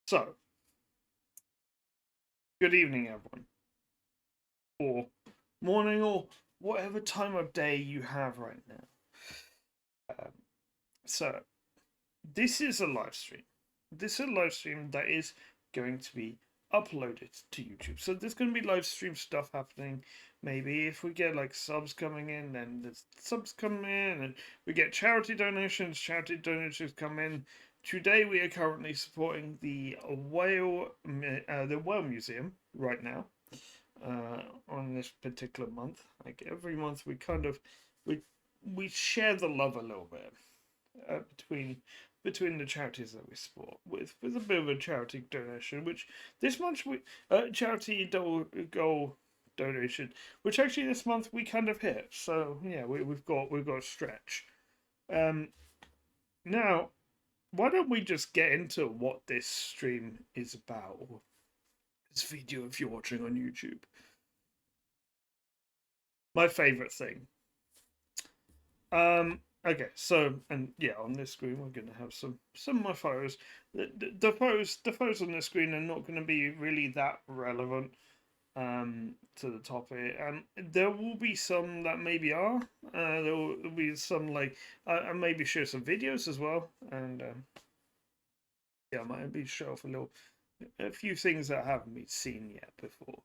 So, good evening, everyone, or morning, or whatever time of day you have right now. Um, so, this is a live stream. This is a live stream that is going to be uploaded to YouTube. So, there's going to be live stream stuff happening. Maybe if we get like subs coming in, then there's subs coming in, and we get charity donations. Charity donations come in. Today, we are currently supporting the whale museum right now. On this particular month. Like every month, we we share the love a little bit between the charities that we support with a bit of a charity donation. Which this month we charity goal donation, which actually this month we kind of hit. So yeah, we've got a stretch. Um, Now why don't we just get into what this stream is about? Or this video, if you're watching on YouTube. My favorite thing. Okay, so and yeah, on this screen we're going to have some of my photos. The photos on this screen are not going to be really that relevant to the topic. There will be some that maybe are. There will be some like I maybe share some videos as well, and yeah, I might be show off a few things that haven't been seen yet before.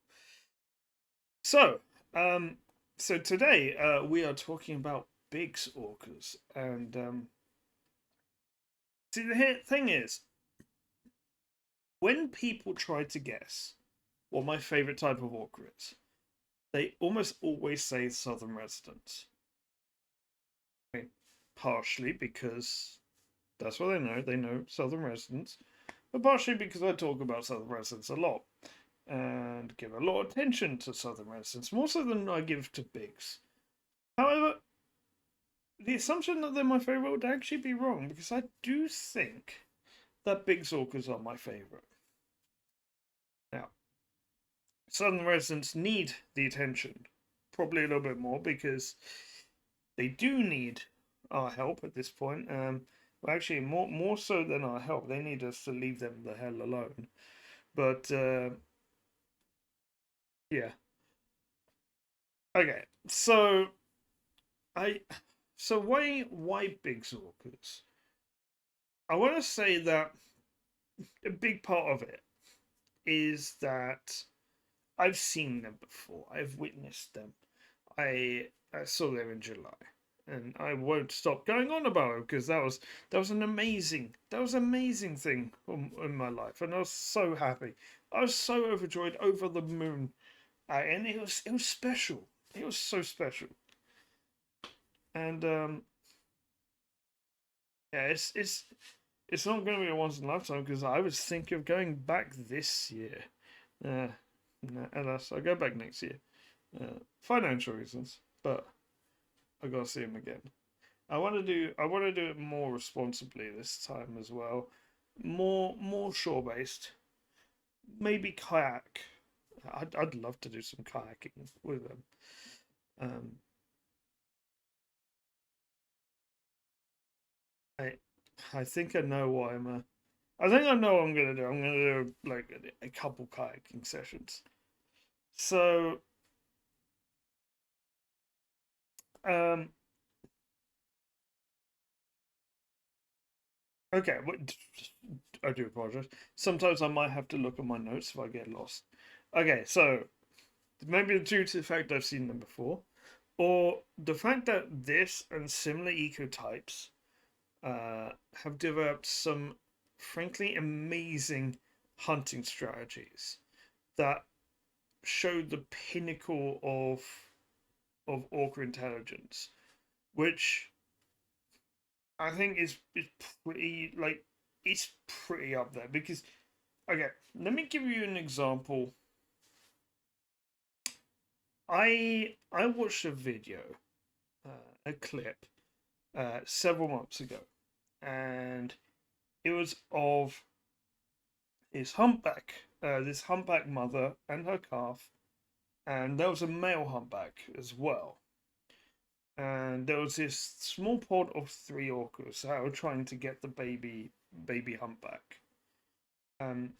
So, um, so today we are talking about Bigg's orcas, and see the thing is, when people try to guess what my favorite type of orca is, they almost always say southern residents. I mean, partially because that's what they know. They know southern residents, but partially because I talk about southern residents a lot and give a lot of attention to southern residents, more so than I give to Biggs. However, the assumption that they're my favorite would actually be wrong because I do think that Bigg's orcas are my favorite. Now, southern residents need the attention, probably a little bit more because they do need our help at this point. Well, actually, more so than our help, they need us to leave them the hell alone. But yeah, okay. I so why big orcas? I want to say that a big part of it is that I've seen them before. I've witnessed them. I saw them in July, and I won't stop going on about it because that was an amazing thing in my life, and I was so happy. I was so overjoyed, over the moon, and it was special. It was so special, and yeah, it's not going to be a once in a lifetime because I was thinking of going back this year. Uh, no, alas, I'll go back next year. Financial reasons, but I gotta see him again. I want to do it more responsibly this time as well. More shore based. Maybe kayak. I'd love to do some kayaking with them. Um, I I think I know what I think I know what I'm gonna do. I'm gonna do like a couple kayaking sessions. So um okay, I do apologize. Sometimes I might have to look at my notes if I get lost. Okay, so maybe due to the fact I've seen them before, or the fact that this and similar ecotypes have developed some frankly amazing hunting strategies that show the pinnacle of orca intelligence, which I think is pretty like it's pretty up there because okay, let me give you an example. I watched a video, a clip, several months ago, and it was of this humpback mother and her calf, and there was a male humpback as well. And there was this small pod of three orcas that were trying to get the baby humpback. Um,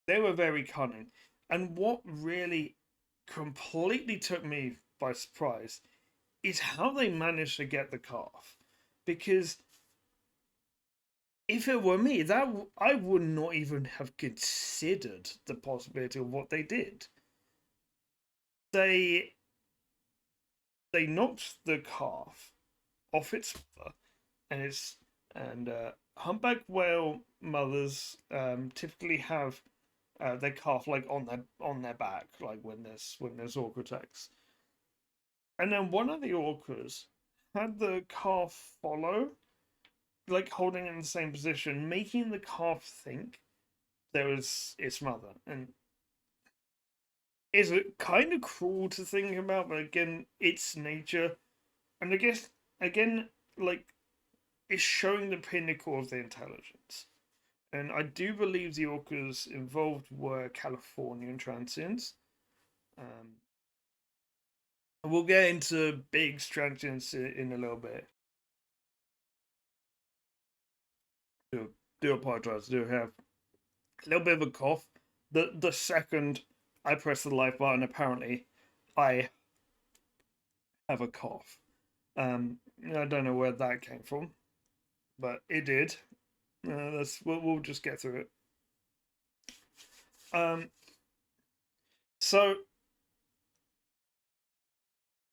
they were very cunning, and what really completely took me by surprise is how they managed to get the calf, because if it were me, I would not even have considered the possibility of what they did. They they knocked the calf off its mother, and humpback whale mothers typically have their calf like on their back, like when there's orca attacks. And then one of the orcas had the calf follow, like holding it in the same position, making the calf think there was its mother. And it's kind of cruel to think about, but again, it's nature. And I guess, again, like, it's showing the pinnacle of their intelligence. And I do believe the orcas involved were Californian transients. Um, we'll get into Bigg's transients in a little bit. Do apologize. Do have a little bit of a cough. The second I press the live button, apparently I have a cough. I don't know where that came from, but it did. We'll just get through it. Um, so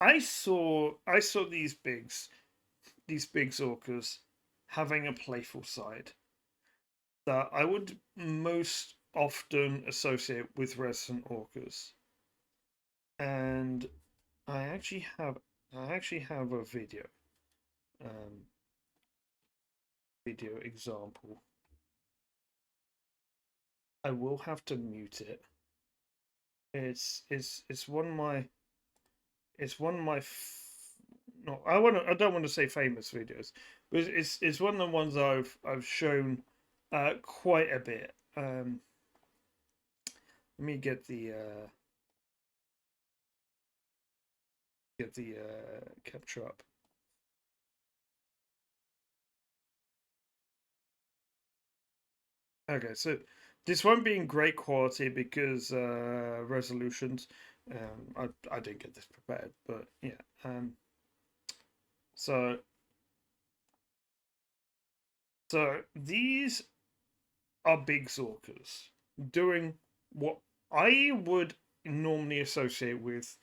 I saw these big orcas having a playful side that I would most often associate with resident orcas, and I actually have a um, video example. I will have to mute it. It's one of my it's one of my no, I don't want to say famous videos, but it's one of the ones I've shown quite a bit. Let me get the capture up. Okay, so this won't be in great quality because resolutions. I didn't get this prepared, but yeah. So so these are big orcas doing what I would normally associate with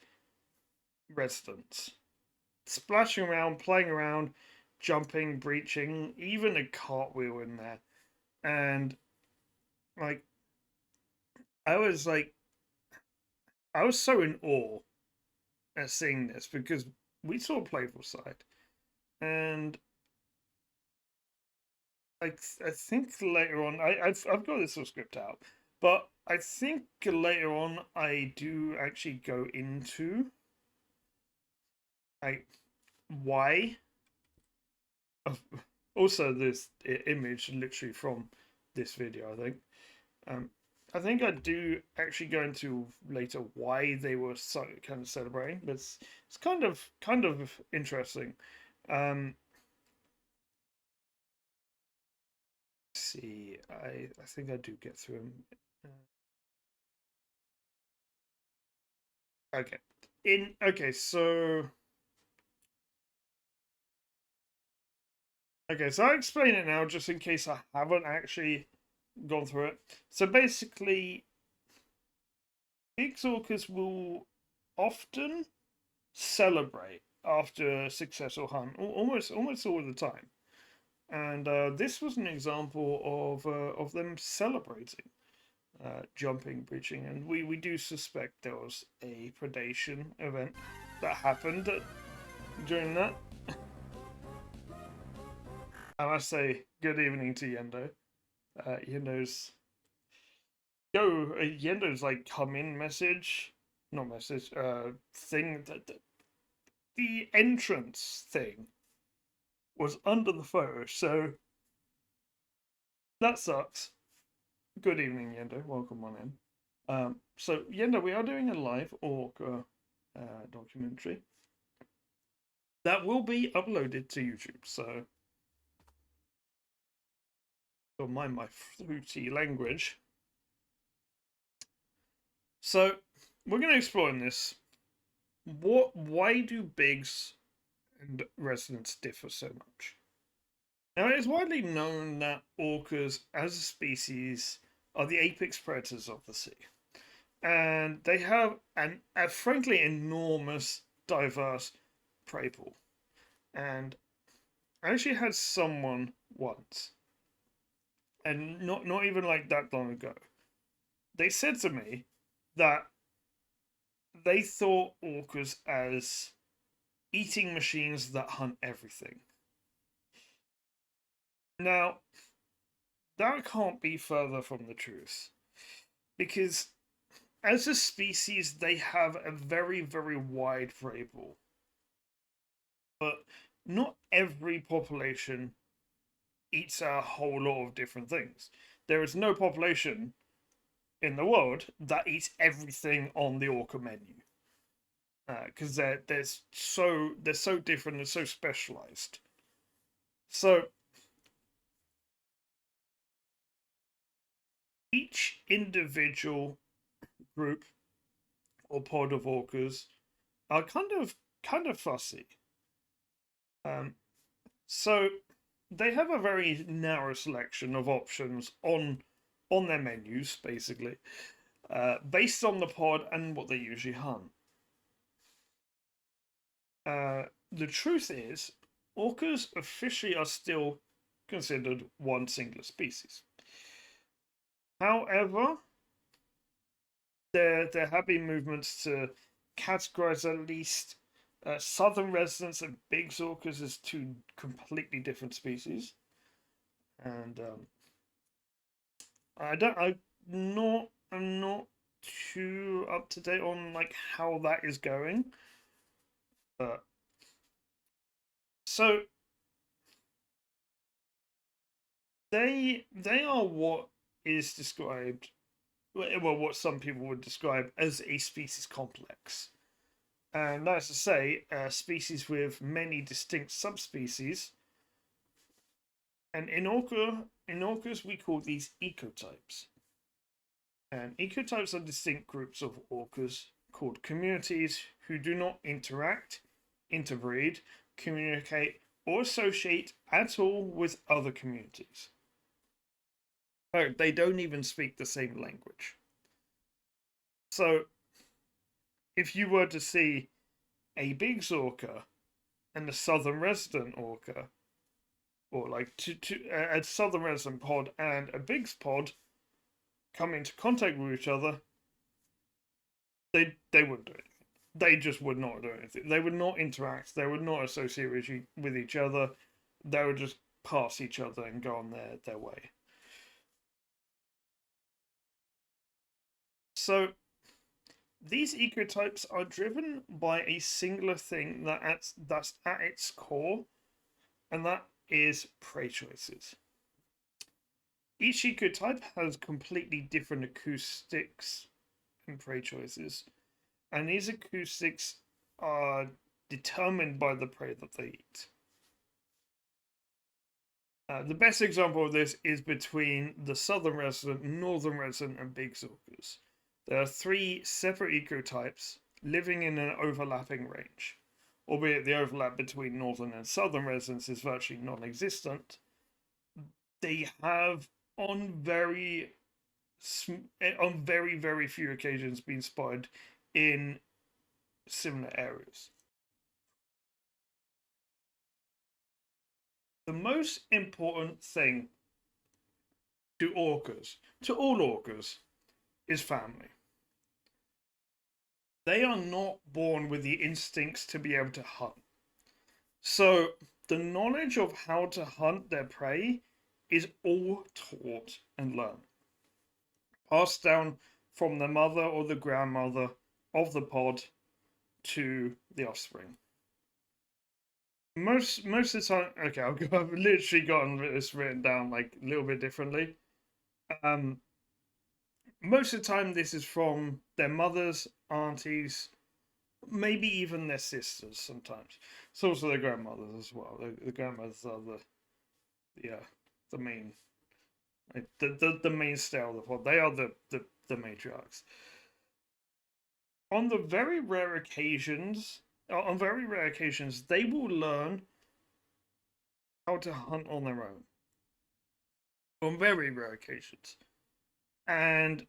residents. Splashing around, playing around, jumping, breaching, even a cartwheel in there. And like I was like I was so in awe at seeing this because we saw a playful side. And I think later on I've got this little script out, but I think later on I do actually go into like why. Also, this image literally from this video, I think. Um, I think I do actually go into later why they were so kind of celebrating, but it's kind of interesting. Um, see, I think I do get through them. Okay, so I'll explain it now, just in case I haven't actually gone through it. So basically, big orcas will often celebrate after a successful hunt, almost all the time. And this was an example of them celebrating, jumping, breaching, and we do suspect there was a predation event that happened during that. I must say, good evening to Yendo. Yendo's Yendo's like come in message, not message, thing that the entrance thing was under the photo, so that sucks. Good evening, Yendo. Welcome on in. So Yendo, we are doing a live orca documentary that will be uploaded to YouTube. So Don't mind my fruity language. So we're going to explore in this. Why do Biggs and residents differ so much? Now, it is widely known that orcas, as a species, are the apex predators of the sea, and they have a frankly enormous, diverse prey pool. And I actually had someone once, and not even like that long ago. They said to me that they thought orcas as eating machines that hunt everything. Now, that can't be further from the truth, because as a species, they have a very, very wide prey pool. But not every population eats a whole lot of different things. There is no population in the world that eats everything on the orca menu, because they're so different and so specialized. So each individual group or pod of orcas are kind of fussy. Um, so they have a very narrow selection of options on their menus, basically, based on the pod and what they usually hunt. The truth is, orcas officially are still considered one singular species. However, there have been movements to categorize at least southern residents and Bigg orcas as two completely different species, and I'm not too up to date on like how that is going, but so they are what is described, well, what some people would describe as a species complex. And that's to say, a species with many distinct subspecies. And in orcas, we call these ecotypes. And ecotypes are distinct groups of orcas called communities who do not interact, interbreed, communicate, or associate at all with other communities. They don't even speak the same language. So, if you were to see a Bigg orca and a southern resident orca, or like a southern resident pod and a Bigg pod come into contact with each other, they wouldn't do anything. They just would not do anything. They would not interact. They would not associate with each other. They would just pass each other and go on their way. So these ecotypes are driven by a singular thing that's at its core, and that is prey choices. Each ecotype has completely different acoustics and prey choices, and these acoustics are determined by the prey that they eat. The best example of this is between the southern resident, northern resident, and Bigg orcas. There are three separate ecotypes living in an overlapping range, albeit the overlap between northern and southern residents is virtually non-existent. They have on very very few occasions been spotted in similar areas. The most important thing to orcas, to all orcas, is family. They are not born with the instincts to be able to hunt. So the knowledge of how to hunt their prey is all taught and learned, passed down from the mother or the grandmother of the pod to the offspring. Most of the time, okay, I've literally gotten this written down like a little bit differently. Most of the time, this is from their mothers, aunties, maybe even their sisters. Sometimes it's also their grandmothers as well. The grandmothers are the main Like the mainstay of the pod. They are the matriarchs. On the very rare occasions, on very rare occasions, they will learn how to hunt on their own. On very rare occasions, and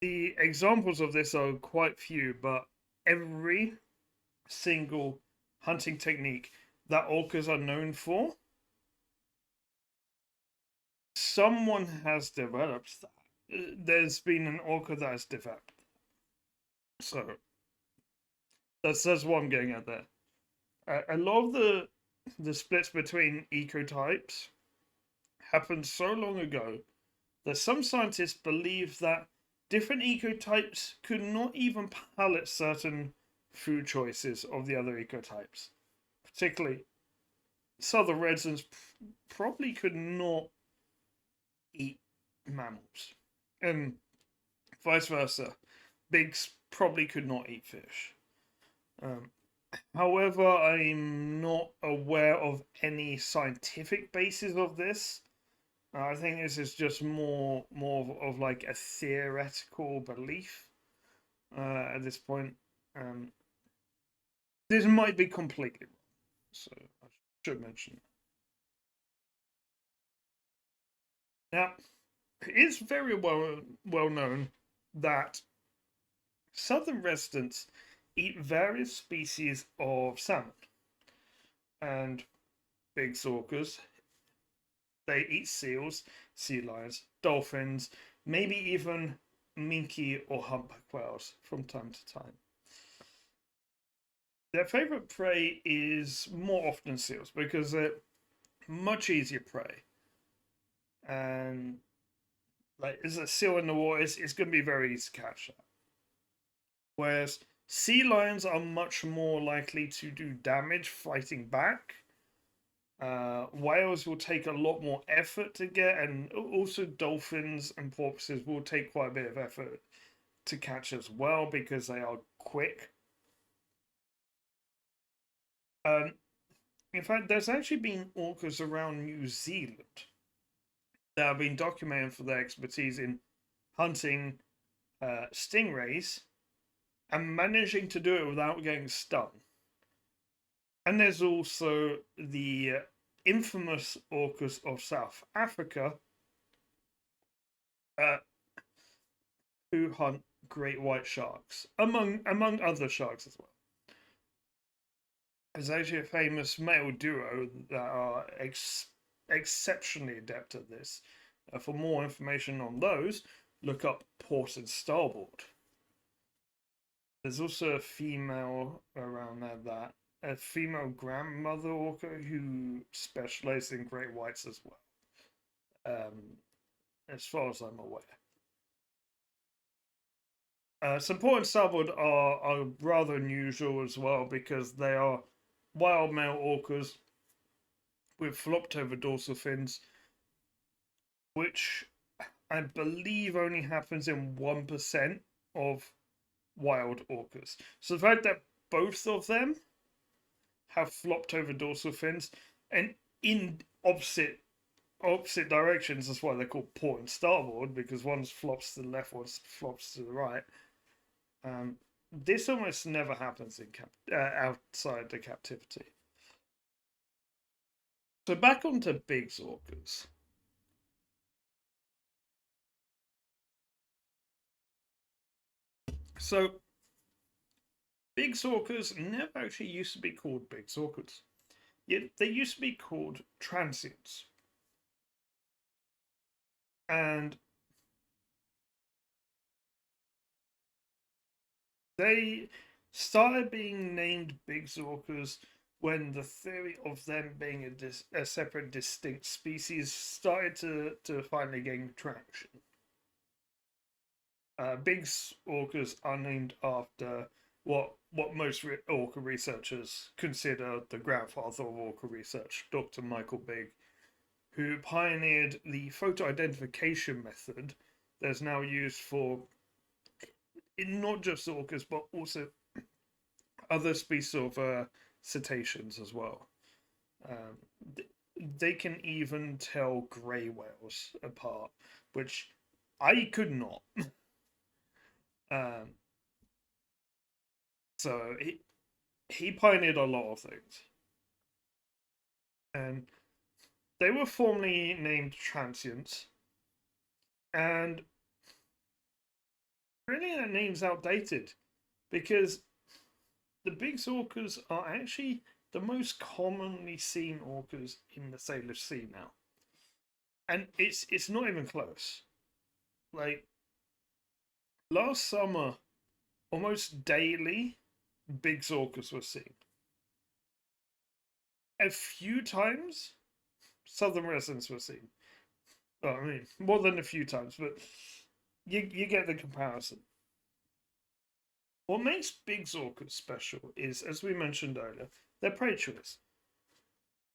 the examples of this are quite few, but every single hunting technique that orcas are known for, someone has developed that. There's been an orca that has developed. So that's what I'm getting at there. A lot of the splits between ecotypes happened so long ago that some scientists believe that different ecotypes could not even palate certain food choices of the other ecotypes. Particularly, southern residents probably could not eat mammals, and vice versa. Biggs probably could not eat fish. Um, However, I'm not aware of any scientific basis of this. I think this is just more of like a theoretical belief at this point. Um, this might be completely wrong, so I should mention that. Now, it's very well known that southern residents eat various species of salmon and big orcas. They eat seals, sea lions, dolphins, maybe even minke or humpback whales from time to time. Their favorite prey is more often seals because they're much easier prey. And like, as a seal in the water, it's going to be very easy to catch that. Whereas sea lions are much more likely to do damage fighting back. Whales will take a lot more effort to get, and also dolphins and porpoises will take quite a bit of effort to catch as well because they are quick. Um, in fact, there's actually been orcas around New Zealand that have been documented for their expertise in hunting stingrays and managing to do it without getting stung. And there's also the infamous orcas of South Africa uh, who hunt great white sharks, among other sharks as well. There's actually a famous male duo that are exceptionally adept at this. For more information on those, look up port and starboard. There's also a female around there that a female grandmother orca who specializes in great whites as well. As far as I'm aware. Some port and starboard are rather unusual as well because they are wild male orcas with flopped over dorsal fins, which I believe only happens in 1% of wild orcas. So the fact that both of them have flopped over dorsal fins and in opposite directions, that's why they're called port and starboard, because one flops to the left, one flops to the right. This almost never happens in outside the captivity. So back onto Bigg's orcas. So Bigg's orcas never actually used to be called Bigg's orcas. Yet they used to be called transients. And they started being named Bigg's orcas when the theory of them being a separate, distinct species started to finally gain traction. Bigg's orcas are named after what most orca researchers consider the grandfather of orca research, Dr. Michael Bigg, who pioneered the photo identification method that's now used for not just orcas but also other species of cetaceans as well. Um, they can even tell grey whales apart, which I could not. Um, so he pioneered a lot of things, and they were formerly named Transient, and really that name's outdated because the Bigg orcas are actually the most commonly seen orcas in the Salish Sea now, and it's not even close. Like last summer, almost daily, Bigg orcas were seen. A few times, southern residents were seen. Well, I mean, more than a few times, but you get the comparison. What makes Bigg orcas special is, as we mentioned earlier, their prey choice.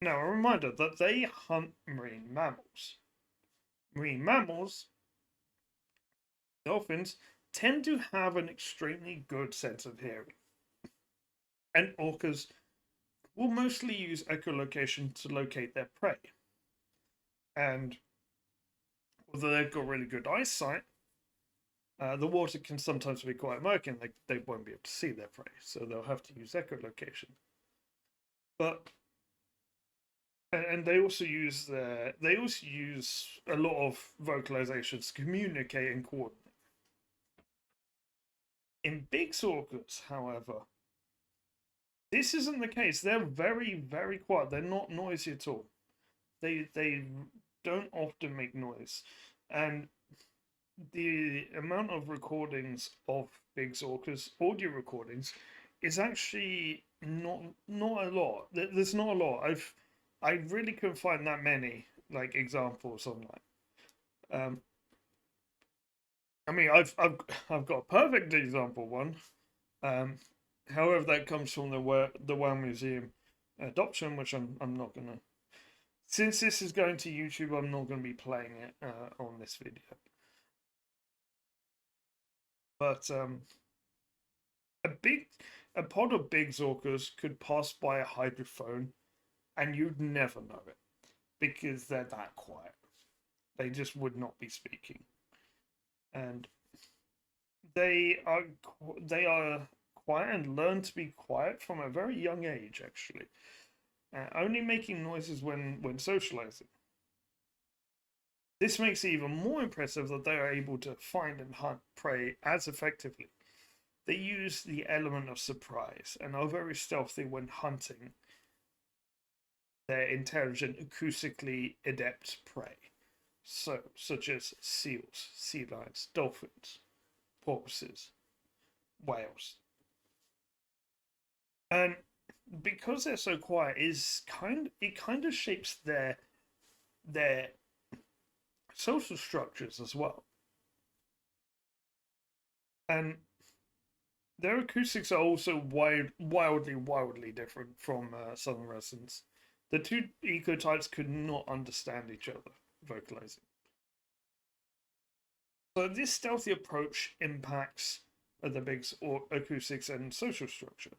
Now, a reminder that they hunt marine mammals. Marine mammals, dolphins, tend to have an extremely good sense of hearing, and orcas will mostly use echolocation to locate their prey. And although they've got really good eyesight, the water can sometimes be quite murky and they won't be able to see their prey, so they'll have to use echolocation. But and they also use a lot of vocalizations to communicate and coordinate. In Bigg orcas, however, this isn't the case. They're very, very quiet. They're not noisy at all. They don't often make noise, and the amount of recordings of Bigg orcas, audio recordings, is actually not a lot. There's not a lot. I really couldn't find that many like examples online. I mean, I've got a perfect example one. Um, However, that comes from the Whale Museum adoption, which I'm not gonna. Since this is going to YouTube, I'm not going to be playing it on this video. But a pod of Bigg orcas could pass by a hydrophone, and you'd never know it because they're that quiet. They just would not be speaking, and they are they are quiet and learn to be quiet from a very young age. Actually, only making noises when socializing. This makes it even more impressive that they are able to find and hunt prey as effectively. They use the element of surprise and are very stealthy when hunting their intelligent, acoustically adept prey, such as seals, sea lions, dolphins, porpoises, whales. And because they're so quiet, it kind of shapes their social structures as well. And their acoustics are also wildly different from southern residents. The two ecotypes could not understand each other vocalizing. So this stealthy approach impacts the Bigg's acoustics and social structure.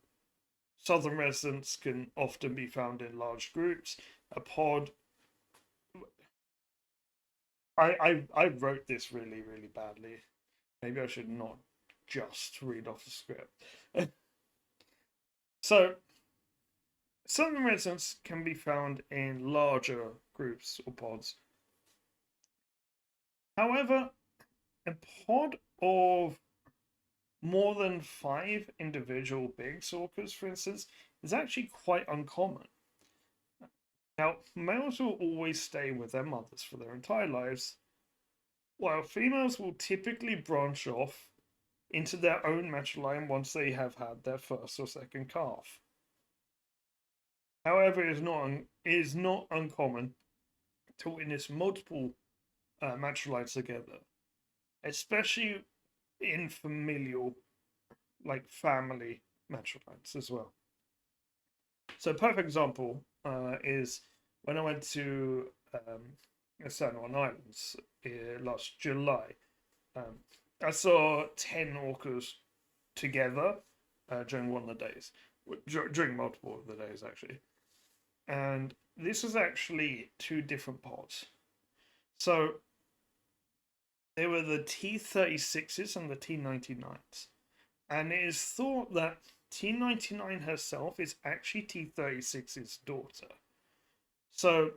Southern residents can often be found in large groups. A pod. I wrote this really badly. Maybe I should not just read off the script. So, southern residents can be found in larger groups or pods. However, a pod of more than 5 individual Bigg orcas, for instance, is actually quite uncommon. Now, males will always stay with their mothers for their entire lives, while females will typically branch off into their own matriline once they have had their first or second calf. However, it is not uncommon to witness multiple matrilines together, especially in familial, like family matrilines as well. So, a perfect example is when I went to San Juan Islands last July. I saw 10 orcas together during one of the days, during multiple of the days actually, and this was actually two different pods. So they were the T-36s and the T-99s. And it is thought that T-99 herself is actually T-36's daughter. So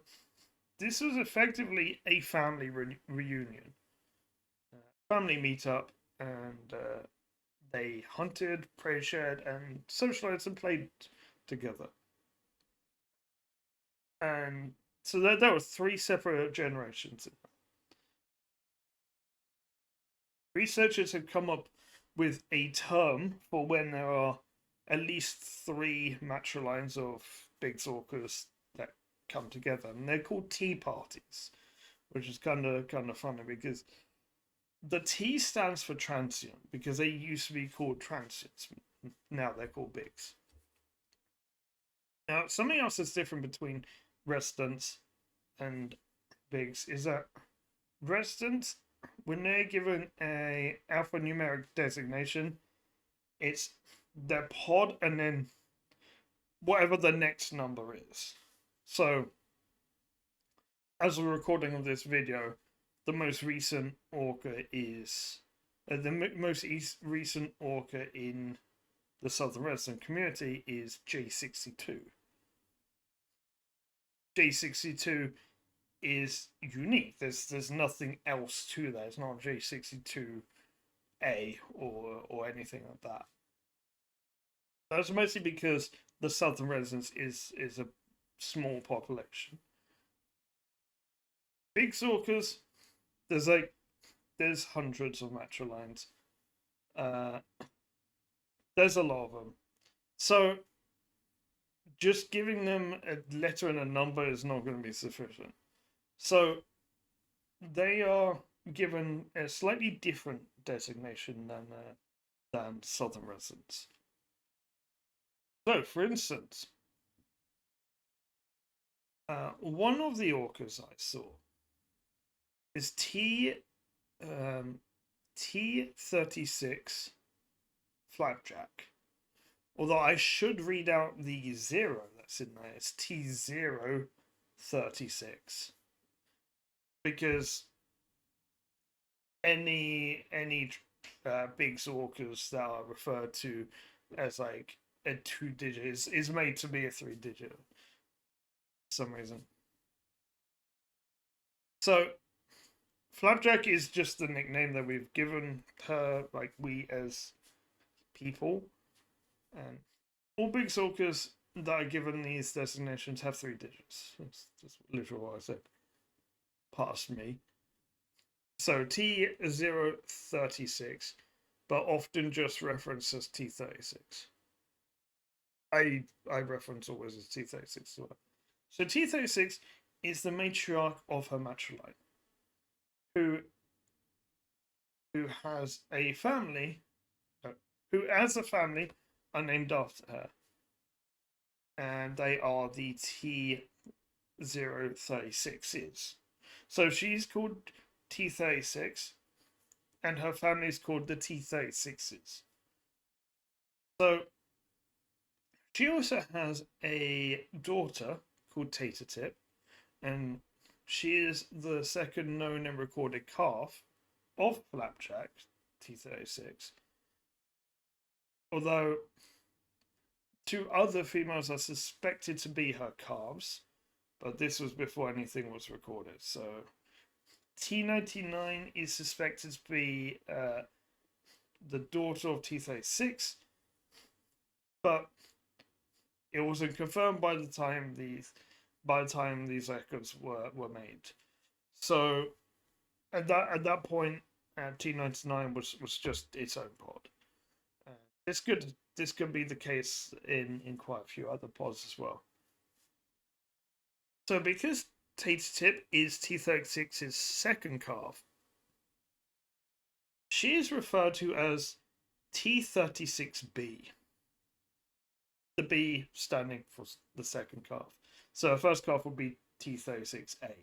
this was effectively a family reunion, family meetup, and they hunted, prey shared, and socialized and played together. And so there were three separate generations. Researchers have come up with a term for when there are at least three matrilines of Bigg's orcas that come together, and they're called tea parties, which is kind of funny because the T stands for transient because they used to be called transients. Now they're called Biggs. Now, something else that's different between residents and Biggs is that residents, when they're given a alphanumeric designation, it's their pod and then whatever the next number is. So, as a recording of this video, the most recent orca is recent orca in the southern resident community is J62. J62 is unique. There's nothing else to that. It's not J62A or anything like that. That's mostly because the southern residence is a small population. Big orcas, there's hundreds of matrilines. There's a lot of them. So just giving them a letter and a number is not going to be sufficient. So they are given a slightly different designation than southern residents. So, for instance, one of the orcas I saw is T36 Flapjack. Although I should read out the 0 that's in there. It's T036. Because any big orcas that are referred to as like a 2-digit is made to be a 3-digit for some reason. So Flapjack is just the nickname that we've given her, like we as people. And all big orcas that are given these designations have 3 digits. That's just literally what I said. Past me. So T036, but often just referenced as T36. I reference always as T36 as well. So T36 is the matriarch of her matriline, who has a family, who as a family are named after her, and they are the T036s. So she's called T36, and her family is called the T36s. So she also has a daughter called Tater Tip, and she is the second known and recorded calf of Flapjack T36. Although 2 other females are suspected to be her calves, but this was before anything was recorded. So T99 is suspected to be the daughter of T36, but it wasn't confirmed by the time these records were made. So at that point, T99 was just its own pod. This could be the case in quite a few other pods as well. So because Tater Tip is T36's second calf, she is referred to as T36B. The B standing for the second calf. So her first calf would be T36A.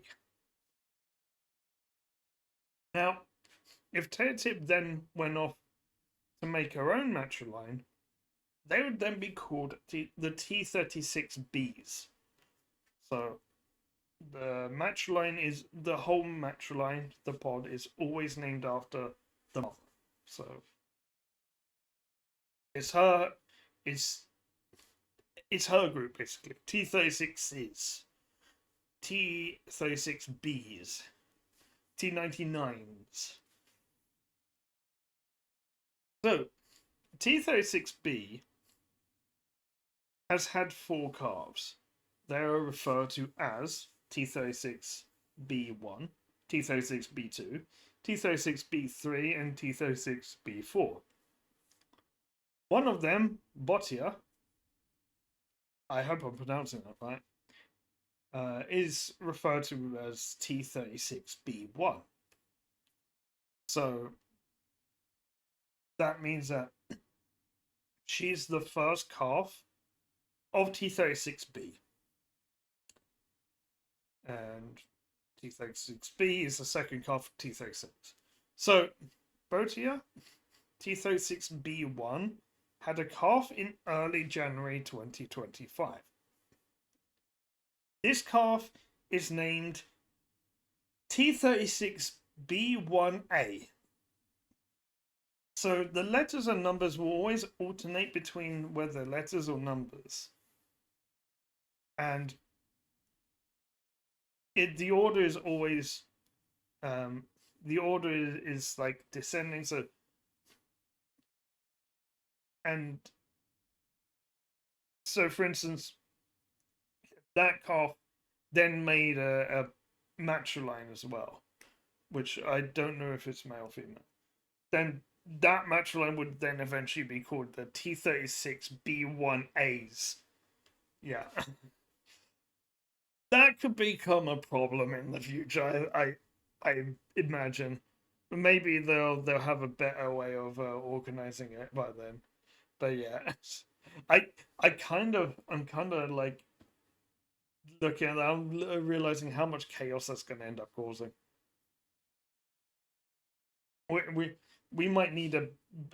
Now, if Tater Tip then went off to make her own matriline, they would then be called the T36Bs. So the matchline is the whole matchline. The pod is always named after the mother. So it's her. It's it's her group basically. T36s, T36Bs, T99s. So T36B has had 4 calves. They are referred to as T36B1, T36B2, T36B3, and T36B4. One of them, Botia, I hope I'm pronouncing that right, is referred to as T36B1. So that means that she's the first calf of T36B. And T36B is the second calf of T36. So Botia, T36B1, had a calf in early January 2025. This calf is named T36B1A. So the letters and numbers will always alternate between whether letters or numbers. And the order is always the order is like descending. So for instance, that calf then made a matriline as well, which I don't know if it's male or female. Then that matriline would then eventually be called the T36B1As. Yeah. That could become a problem in the future. I imagine. Maybe they'll have a better way of organizing it by then. But yeah, I'm kind of like looking at that. I'm realizing how much chaos that's going to end up causing. We might need a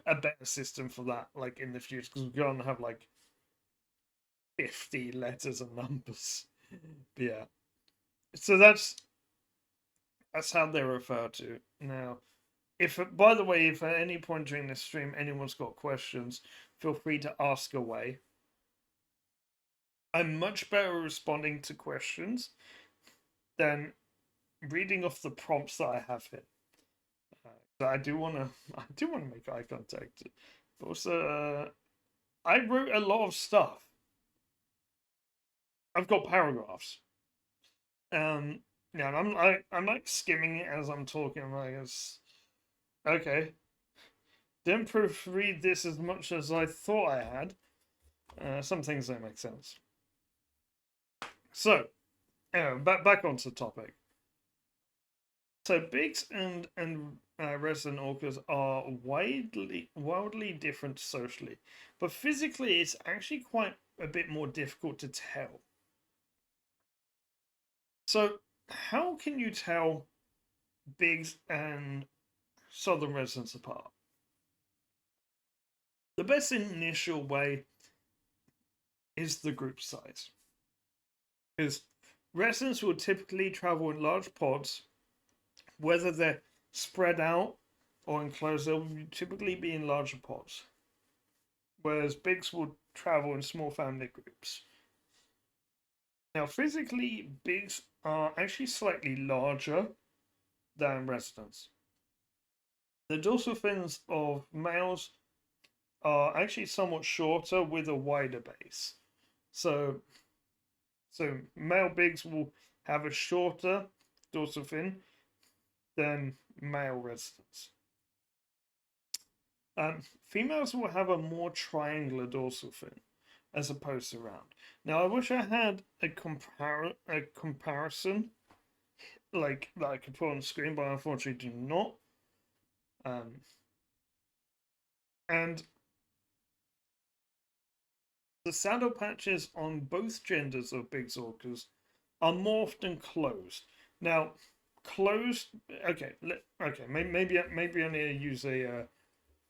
better system for that, like in the future, because we're gonna have like 50 letters and numbers. But yeah, so that's how they're referred to now. If, by the way, if at any point during this stream anyone's got questions, feel free to ask away. I'm much better responding to questions than reading off the prompts that I have here. So I do want to make eye contact. But also, I wrote a lot of stuff. I've got paragraphs. Yeah, and I'm like skimming it as I'm talking. I'm like, okay. Didn't proofread this as much as I thought I had. Some things don't make sense. So, anyway, back onto the topic. So Biggs and resident orcas are wildly different socially, but physically it's actually quite a bit more difficult to tell. So how can you tell Biggs and southern residents apart? The best initial way is the group size, because residents will typically travel in large pods, whether they're spread out or enclosed. They'll typically be in larger pods, whereas Biggs will travel in small family groups. Now, physically, Biggs are actually slightly larger than residents. The dorsal fins of males are actually somewhat shorter with a wider base. So male Biggs will have a shorter dorsal fin than male residents. Females will have a more triangular dorsal fin as opposed to round. Now, I wish I had a comparison like that I could put on the screen, but unfortunately do not. And the saddle patches on both genders of Bigg orcas are more often closed. Now, closed. Okay, maybe I need to use a.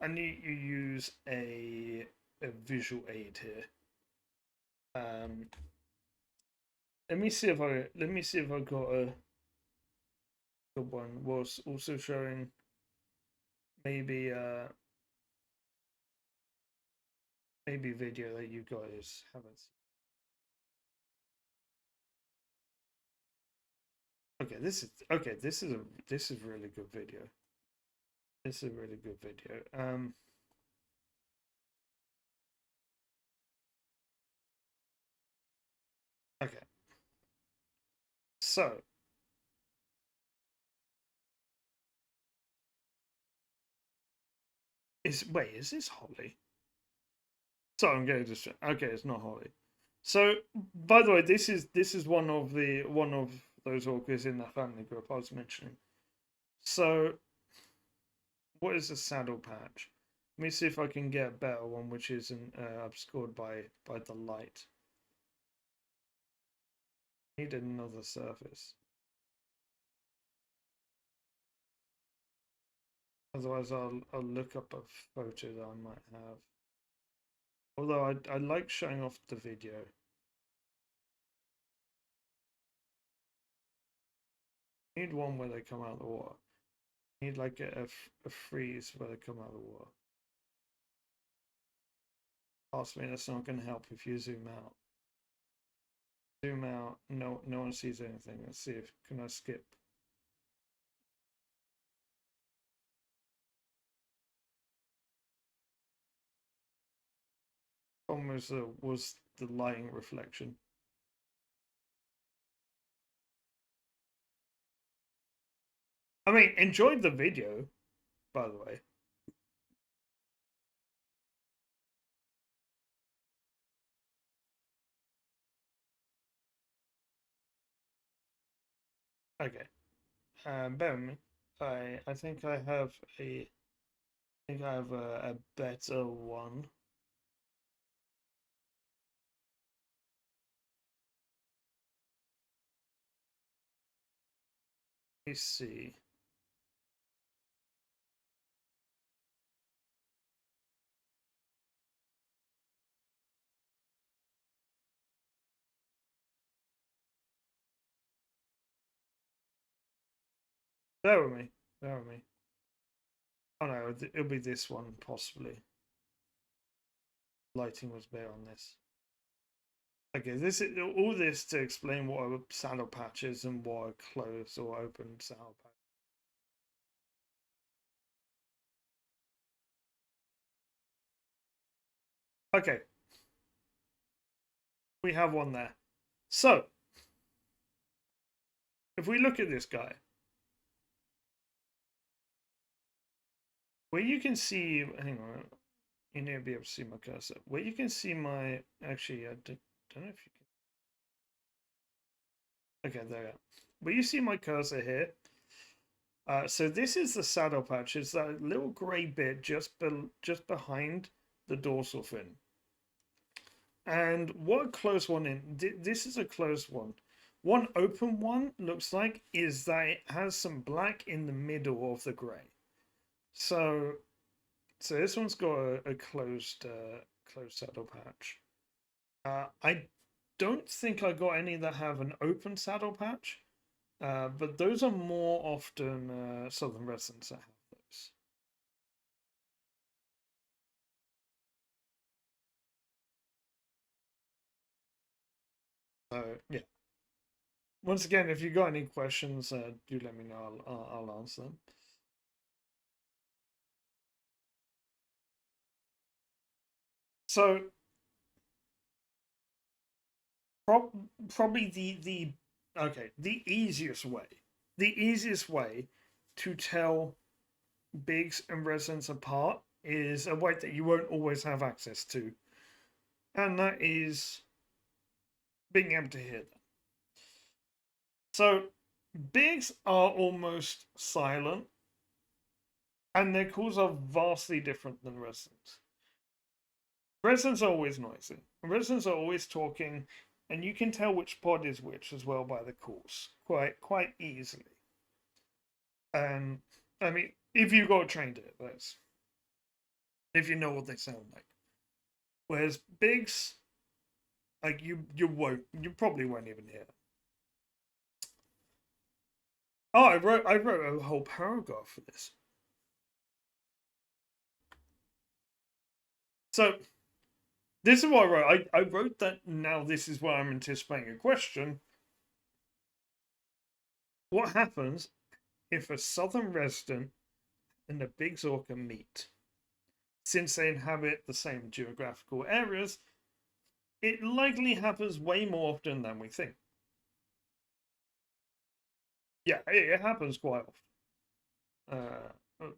I need to use a visual aid here. Let me see if I got a good one. Was also showing maybe maybe video that you guys haven't seen. Okay, this is really good video. This is a really good video. Okay. So is this Holly? So I'm going to okay, it's not Holly. So by the way, this is one of those orcas in that family group I was mentioning. So what is a saddle patch? Let me see if I can get a better one which isn't obscured by the light. Need another surface. Otherwise I'll look up a photo that I might have. Although I like showing off the video. Need one where they come out of the water. Need like a freeze where they come out of the water. Ask me, that's not going to help if you zoom out. Zoom out. No one sees anything. Let's see if can I skip. Problem was the lighting reflection. I mean, enjoyed the video, by the way. Okay. Bear with me. I think I have a better one. Let me see. Bear with me. Bear with me. Oh no, it'll be this one possibly. Lighting was better on this. Okay, this is all this to explain what a saddle patch is and what a closed or open saddle patch. Okay, we have one there. So, if we look at this guy, where you can see, hang on, you need to be able to see my cursor. Where you can see my, actually, I don't know if you can. Okay, there we go. Where you see my cursor here. So this is the saddle patch. It's that little grey bit just behind the dorsal fin. And what a close one in. This is a closed one. One open one looks like is that it has some black in the middle of the grey. So this one's got a closed saddle patch. I don't think I got any that have an open saddle patch, but those are more often southern residents that have those. So yeah. Once again, if you got any questions, do let me know. I'll answer them. So probably the easiest way to tell Biggs and residents apart is a way that you won't always have access to, and that is being able to hear them. So Biggs are almost silent, and their calls are vastly different than residents. Residents are always noisy. Residents are always talking, and you can tell which pod is which as well by the calls quite easily. And I mean, if you got trained it, that's if you know what they sound like. Whereas Biggs, like you probably won't even hear them. Oh, I wrote a whole paragraph for this. So this is what I wrote. I wrote that now this is where I'm anticipating a question. What happens if a southern resident and a Bigg orca meet? Since they inhabit the same geographical areas, it likely happens way more often than we think. Yeah, it happens quite often.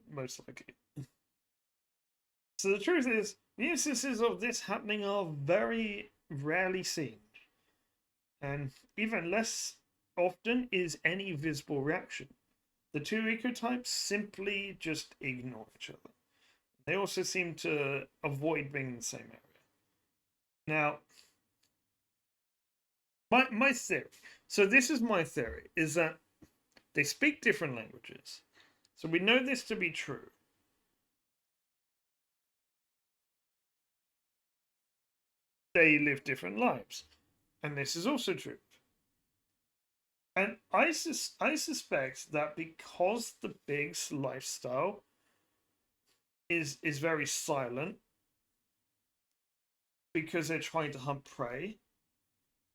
Most likely. So the truth is, the instances of this happening are very rarely seen, and even less often is any visible reaction. The two ecotypes simply just ignore each other. They also seem to avoid being in the same area. Now, my theory. So this is my theory: is that they speak different languages. So we know this to be true. They live different lives, and this is also true. And I suspect that because the Bigg's lifestyle is very silent, because they're trying to hunt prey,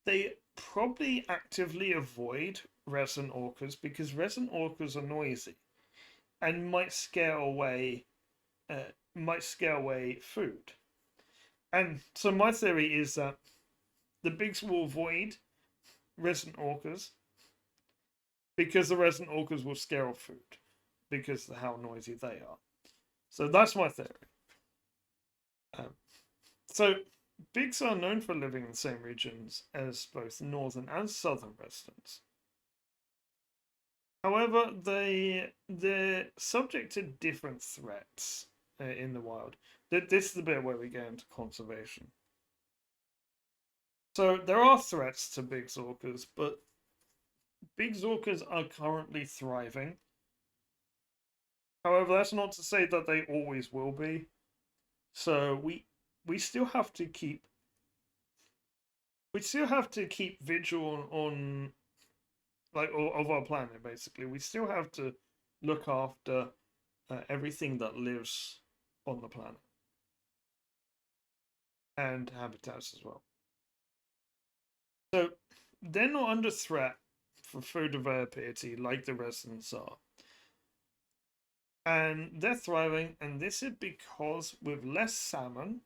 they probably actively avoid resident orcas because resident orcas are noisy and uh, might scare away food. And so my theory is that the Biggs will avoid resident orcas because the resident orcas will scare off food because of how noisy they are. So that's my theory. Um, so Biggs are known for living in the same regions as both northern and southern residents. However, they're subject to different threats in the wild. This is the bit where we get into conservation. So there are threats to Bigg orcas, but Bigg orcas are currently thriving. However, that's not to say that they always will be. So we still have to keep vigil on like of our planet. Basically, we still have to look after everything that lives on the planet and habitats as well. So they're not under threat for food availability like the residents are. And they're thriving, and this is because with less salmon,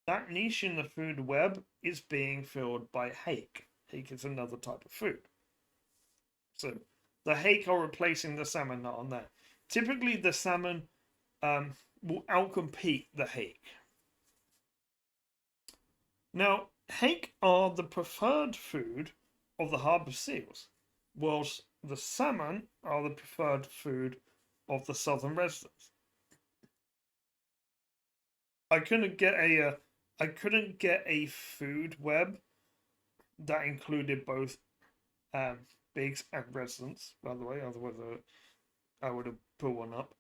that niche in the food web is being filled by hake. Hake is another type of food. So the hake are replacing the salmon that are on there. Typically, the salmon will outcompete the hake. Now, hake are the preferred food of the harbour seals, whilst the salmon are the preferred food of the southern residents. I couldn't get a food web that included both Biggs and residents. By the way, otherwise I would have put one up.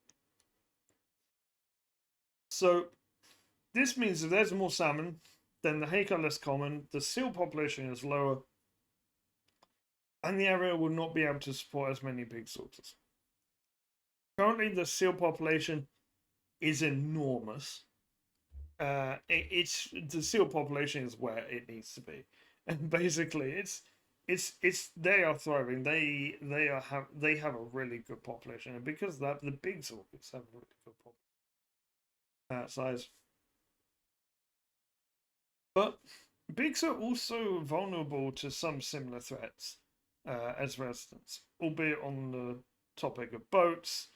So this means if there's more salmon, then the hake are less common, the seal population is lower, and the area will not be able to support as many Bigg sorters. Currently, the seal population is enormous. It's the seal population is where it needs to be, and basically, it's they are thriving. They have a really good population, and because of that, the Bigg orcas have a really good size. But Biggs are also vulnerable to some similar threats as residents, albeit on the topic of boats,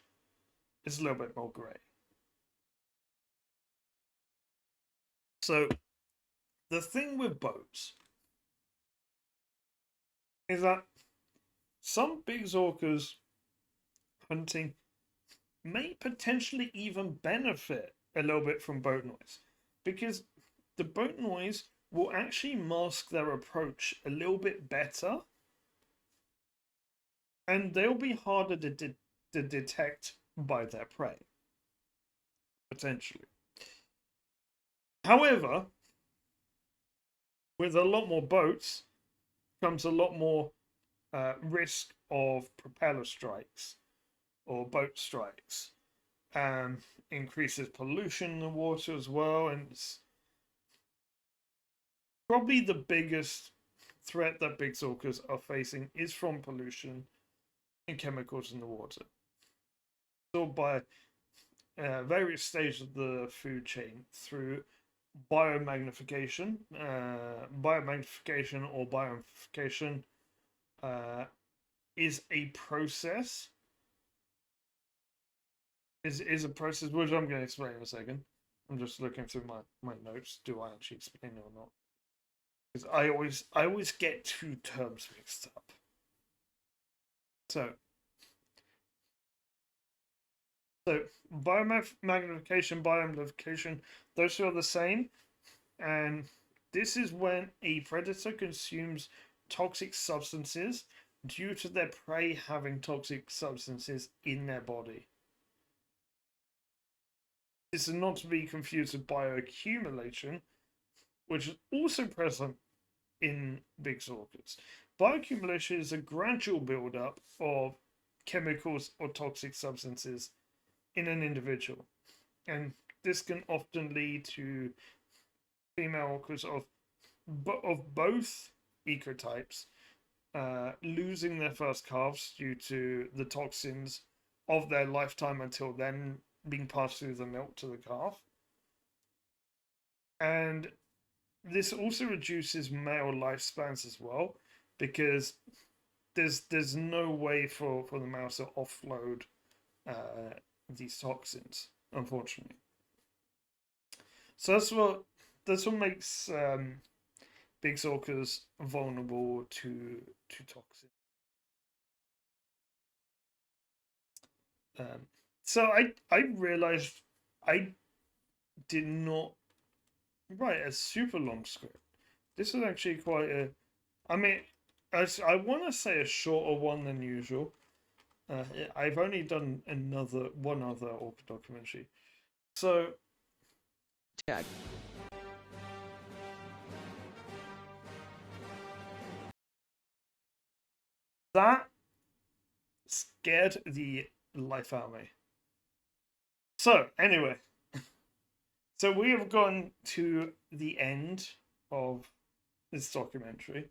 it's a little bit more grey. So the thing with boats is that some Bigg orcas hunting may potentially even benefit a little bit from boat noise because the boat noise will actually mask their approach a little bit better and they'll be harder to detect by their prey, potentially. However, with a lot more boats comes a lot more risk of propeller strikes or boat strikes. Increases pollution in the water as well, and it's probably the biggest threat that big orcas are facing is from pollution and chemicals in the water. So by various stages of the food chain through biomagnification, biomagnification or bioamplification is a process. Is a process which I'm going to explain in a second. I'm just looking through my notes. Do I actually explain it or not? Because I always get two terms mixed up. So biomagnification, bioamplification, those two are the same. And this is when a predator consumes toxic substances due to their prey having toxic substances in their body. This is not to be confused with bioaccumulation, which is also present in big orcas. Bioaccumulation is a gradual buildup of chemicals or toxic substances in an individual, and this can often lead to female orcas of both ecotypes losing their first calves due to the toxins of their lifetime until then being passed through the milk to the calf. And this also reduces male lifespans as well, because there's no way for the males to offload these toxins, unfortunately. So that's what makes big orcas vulnerable to toxins. So I realized I did not write a super long script. This is actually quite a, I mean, I want to say a shorter one than usual. I've only done one other Orca documentary. So Yeah. that scared the life out of me. So anyway, so we have gone to the end of this documentary.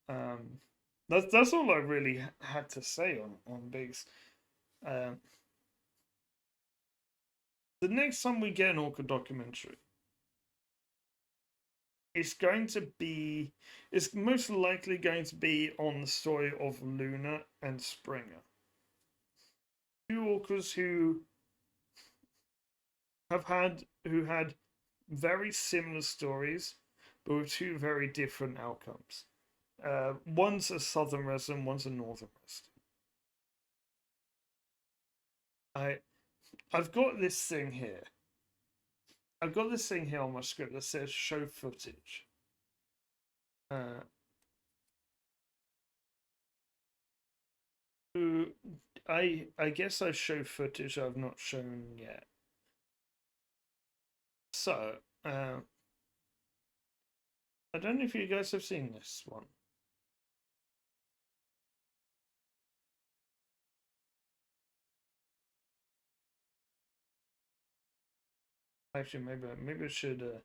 That's all I really had to say on Biggs. Um, the next time we get an Orca documentary, it's most likely going to be on the story of Luna and Springer, two orcas who had very similar stories, but with two very different outcomes. One's a southern resident, one's a northern resident. I've got this thing here. I've got this thing here on my script that says show footage. I guess I show footage I've not shown yet. So, I don't know if you guys have seen this one. Actually, maybe I should.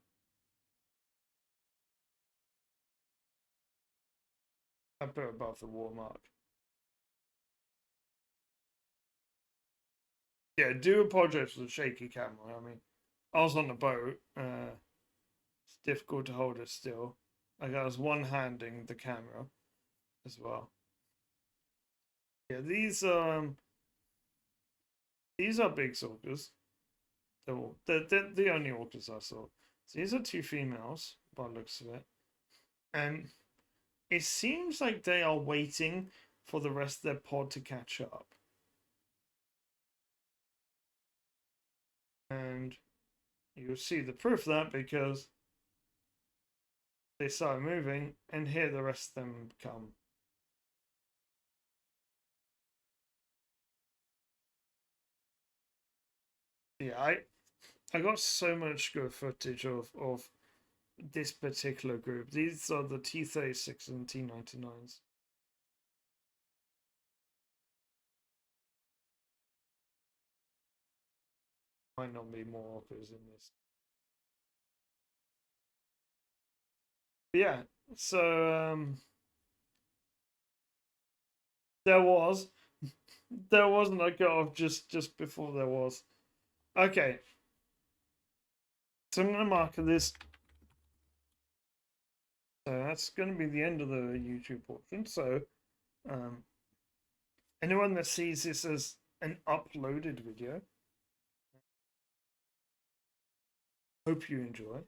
I put it above the watermark. Yeah, do apologize for the shaky camera. I mean, I was on the boat. It's difficult to hold it still. Like I was one-handing the camera as well. Yeah, these are big orcas. They're the only orcas I saw. So these are two females, by the looks of it. And it seems like they are waiting for the rest of their pod to catch up. And you'll see the proof of that because they start moving, and here the rest of them come. Yeah, I got so much good footage of this particular group. These are the T36 and T99s. Might not be more orcas in this. But yeah, so there was. There wasn't. I got off just before there was. Okay. So I'm gonna mark this. So that's gonna be the end of the YouTube portion. So um anyone that sees this as an uploaded video, hope you enjoy.